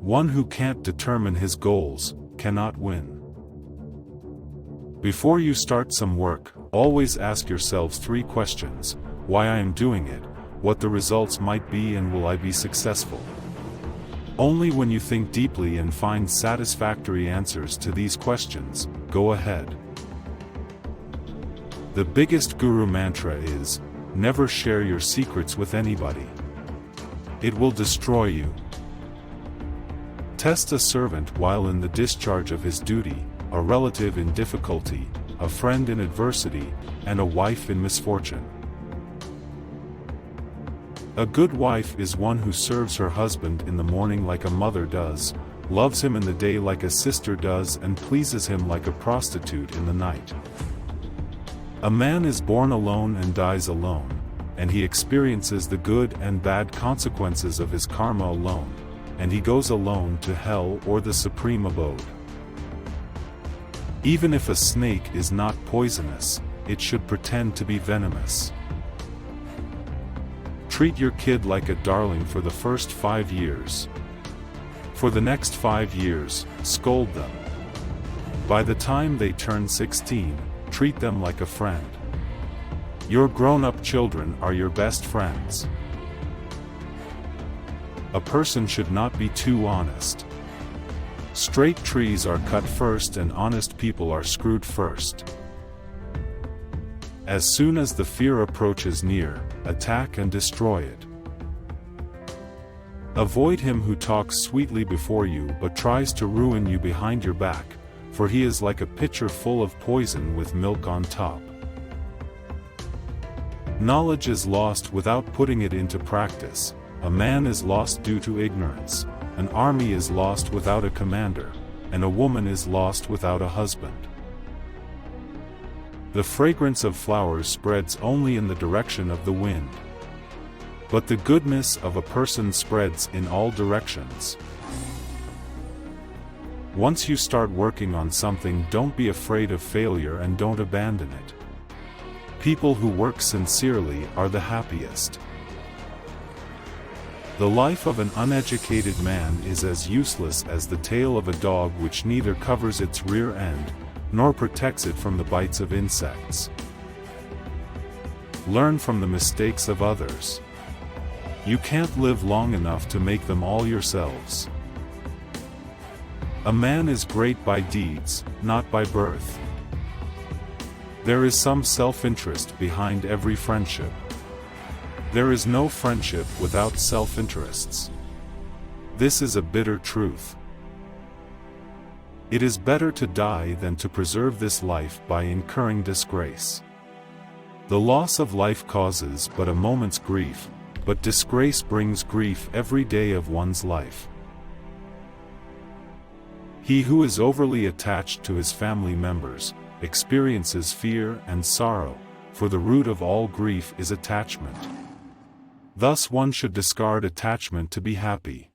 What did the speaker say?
One who can't determine his goals cannot win. Before you start some work, always ask yourselves 3 questions: why I am doing it, what the results might be, and will I be successful? Only when you think deeply and find satisfactory answers to these questions, go ahead. The biggest guru mantra is, never share your secrets with anybody. It will destroy you. Test a servant while in the discharge of his duty, a relative in difficulty, a friend in adversity, and a wife in misfortune. A good wife is one who serves her husband in the morning like a mother does, loves him in the day like a sister does, and pleases him like a prostitute in the night. A man is born alone and dies alone, and he experiences the good and bad consequences of his karma alone, and he goes alone to hell or the supreme abode. Even if a snake is not poisonous, it should pretend to be venomous. Treat your kid like a darling for the first 5 years. For the next 5 years, scold them. By the time they turn 16, treat them like a friend. Your grown-up children are your best friends. A person should not be too honest. Straight trees are cut first and honest people are screwed first. As soon as the fear approaches near, attack and destroy it. Avoid him who talks sweetly before you but tries to ruin you behind your back, for he is like a pitcher full of poison with milk on top. Knowledge is lost without putting it into practice. A man is lost due to ignorance, an army is lost without a commander, and a woman is lost without a husband. The fragrance of flowers spreads only in the direction of the wind. But the goodness of a person spreads in all directions. Once you start working on something, don't be afraid of failure and don't abandon it. People who work sincerely are the happiest. The life of an uneducated man is as useless as the tail of a dog which neither covers its rear end, nor protects it from the bites of insects. Learn from the mistakes of others. You can't live long enough to make them all yourselves. A man is great by deeds, not by birth. There is some self-interest behind every friendship. There is no friendship without self-interests. This is a bitter truth. It is better to die than to preserve this life by incurring disgrace. The loss of life causes but a moment's grief, but disgrace brings grief every day of one's life. He who is overly attached to his family members experiences fear and sorrow, for the root of all grief is attachment. Thus one should discard attachment to be happy.